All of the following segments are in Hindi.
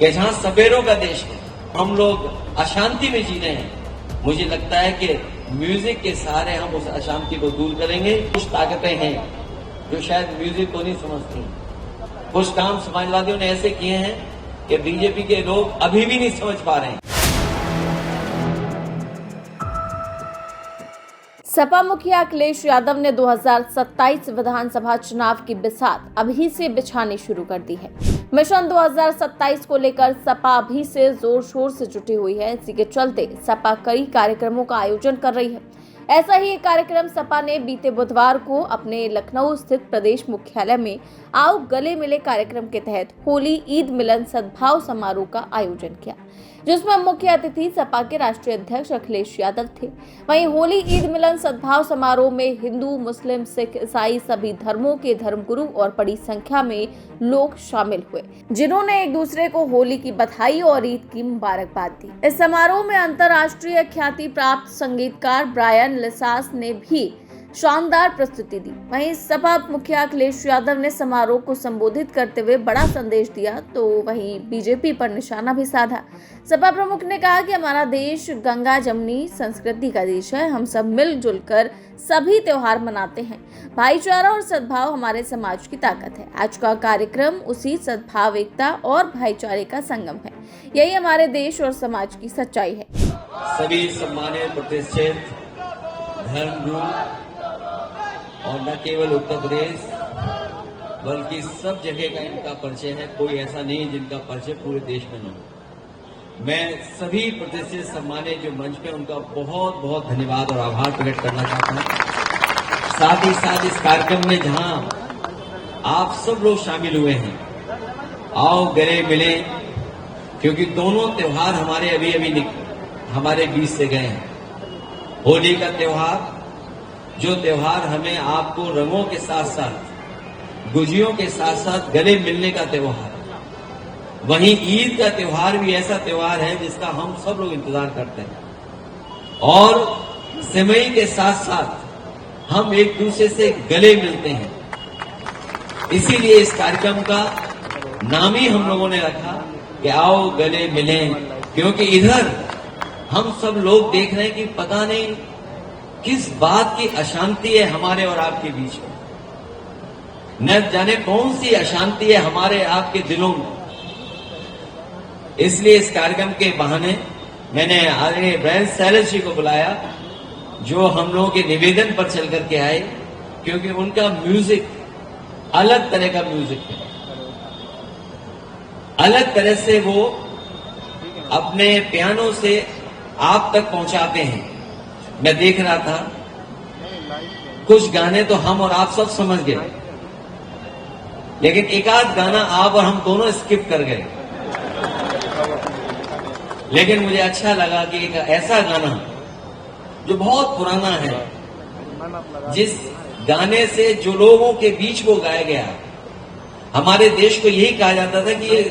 कि जहां सपेरों का देश है, हम लोग अशांति में जी रहे हैं। मुझे लगता है कि म्यूजिक के सहारे हम उस अशांति को दूर करेंगे। कुछ ताकतें हैं जो शायद म्यूजिक को नहीं समझती। कुछ काम समाजवादियों ने ऐसे किए हैं कि बीजेपी के लोग अभी भी नहीं समझ पा रहे हैं। सपा मुखिया अखिलेश यादव ने 2027 विधानसभा चुनाव की बिसात अभी से बिछानी शुरू कर दी है। मिशन 2027 को लेकर सपा अभी से जोर शोर से जुटी हुई है। इसी के चलते सपा कई कार्यक्रमों का आयोजन कर रही है। ऐसा ही एक कार्यक्रम सपा ने बीते बुधवार को अपने लखनऊ स्थित प्रदेश मुख्यालय में आओ गले मिले कार्यक्रम के तहत होली ईद मिलन सद्भाव समारोह का आयोजन किया, जिसमें मुख्य अतिथि सपा के राष्ट्रीय अध्यक्ष अखिलेश यादव थे। वहीं होली ईद मिलन सद्भाव समारोह में हिंदू, मुस्लिम, सिख, ईसाई सभी धर्मों के धर्मगुरु और बड़ी संख्या में लोग शामिल हुए, जिन्होंने एक दूसरे को होली की बधाई और ईद की मुबारकबाद दी। इस समारोह में अंतर्राष्ट्रीय ख्याति प्राप्त संगीतकार ब्रायन लिसास ने भी शानदार प्रस्तुति दी। वहीं सपा मुखिया अखिलेश यादव ने समारोह को संबोधित करते हुए बड़ा संदेश दिया, तो वहीं बीजेपी पर निशाना भी साधा। सपा प्रमुख ने कहा कि हमारा देश गंगा जमुनी संस्कृति का देश है। हम सब मिलजुल कर सभी त्योहार मनाते हैं। भाईचारा और सद्भाव हमारे समाज की ताकत है। आज का कार्यक्रम उसी सद्भाव, एकता और भाईचारे का संगम है। यही हमारे देश और समाज की सच्चाई है। सभी सम्मानित प्रतिष्ठित धर्मगुरु और न केवल उत्तर प्रदेश बल्कि सब जगह का इनका परिचय है। कोई ऐसा नहीं है जिनका परिचय पूरे देश में न हो। मैं सभी प्रतिष्ठित सम्मानित जो मंच पे उनका बहुत बहुत धन्यवाद और आभार प्रकट करना चाहता हूं। साथ ही साथ इस कार्यक्रम में जहां आप सब लोग शामिल हुए हैं, आओ गले मिले, क्योंकि दोनों त्योहार हमारे अभी हमारे बीच से गए हैं। होली का त्योहार, जो त्योहार हमें आपको रंगों के साथ साथ गुजियों के साथ साथ गले मिलने का त्योहार। वहीं ईद का त्योहार भी ऐसा त्योहार है जिसका हम सब लोग इंतजार करते हैं, और सिमई के साथ साथ हम एक दूसरे से गले मिलते हैं। इसीलिए इस कार्यक्रम का नाम ही हम लोगों ने रखा कि आओ गले मिलें, क्योंकि इधर हम सब लोग देख रहे हैं कि पता नहीं किस बात की अशांति है हमारे और आपके बीच में। न जाने कौन सी अशांति है हमारे आपके दिलों में। इसलिए इस कार्यक्रम के बहाने मैंने आदरणीय ब्रायन लिसास जी को बुलाया, जो हम लोगों के निवेदन पर चल करके आए, क्योंकि उनका म्यूजिक अलग तरह का म्यूजिक है। अलग तरह से वो अपने पियानो से आप तक पहुंचाते हैं। मैं देख रहा था कुछ गाने तो हम और आप सब समझ गए, लेकिन एक आध गाना आप और हम दोनों स्किप कर गए। लेकिन मुझे अच्छा लगा कि एक ऐसा गाना जो बहुत पुराना है, जिस गाने से जो लोगों के बीच वो गाया गया। हमारे देश को यही कहा जाता था कि ये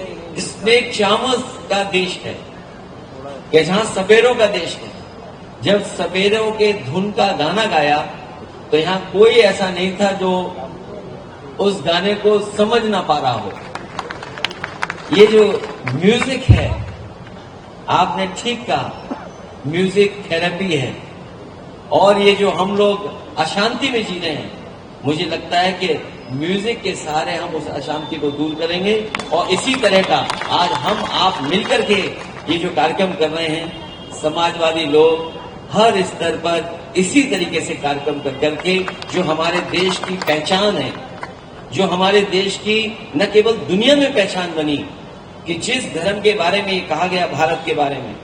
स्नेक चामस का देश है, कि जहां सपेरों का देश है। जब सपेरों के धुन का गाना गाया तो यहां कोई ऐसा नहीं था जो उस गाने को समझ ना पा रहा हो। ये जो म्यूजिक है, आपने ठीक कहा, म्यूजिक थेरेपी है। और ये जो हम लोग अशांति में जी रहे हैं, मुझे लगता है कि म्यूजिक के सहारे हम उस अशांति को दूर करेंगे। और इसी तरह का आज हम आप मिलकर के ये जो कार्यक्रम कर रहे हैं, समाजवादी लोग हर स्तर पर इसी तरीके से कार्यक्रम करके जो हमारे देश की पहचान है, जो हमारे देश की न केवल दुनिया में पहचान बनी, कि जिस धर्म के बारे में ये कहा गया भारत के बारे में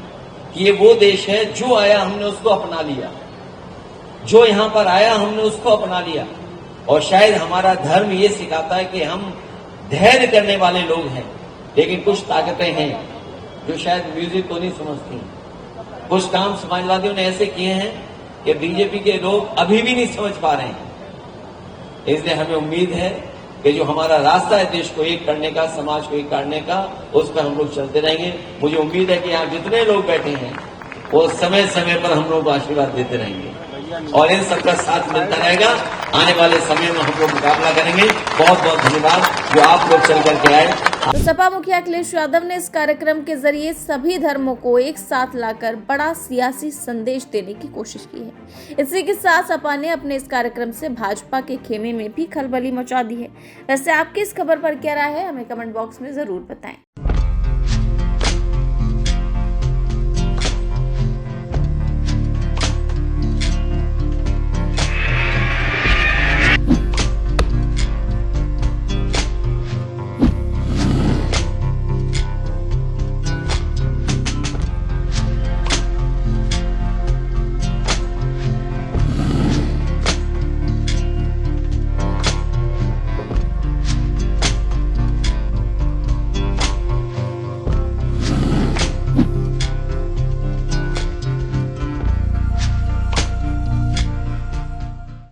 कि ये वो देश है जो आया हमने उसको अपना लिया, जो यहां पर आया हमने उसको अपना लिया। और शायद हमारा धर्म ये सिखाता है कि हम धैर्य करने वाले लोग हैं। लेकिन कुछ ताकतें हैं जो शायद म्यूजिक को नहीं समझती। कुछ काम समाजवादियों ने ऐसे किए हैं कि बीजेपी के लोग अभी भी नहीं समझ पा रहे हैं। इसलिए हमें उम्मीद है कि जो हमारा रास्ता है देश को एक करने का, समाज को एक करने का, उस पर हम लोग चलते रहेंगे। मुझे उम्मीद है कि यहाँ जितने लोग बैठे हैं वो समय समय पर हम लोग को आशीर्वाद देते रहेंगे और इन सबका साथ मिलता रहेगा। आने वाले समय में हम लोग मुकाबला करेंगे। बहुत बहुत धन्यवाद जो आप लोग चल करके आए। तो सपा मुखिया अखिलेश यादव ने इस कार्यक्रम के जरिए सभी धर्मों को एक साथ लाकर बड़ा सियासी संदेश देने की कोशिश की है। इसी के साथ सपा ने अपने इस कार्यक्रम से भाजपा के खेमे में भी खलबली मचा दी है। वैसे आपकी इस खबर पर क्या राय है, हमें कमेंट बॉक्स में जरूर बताएं।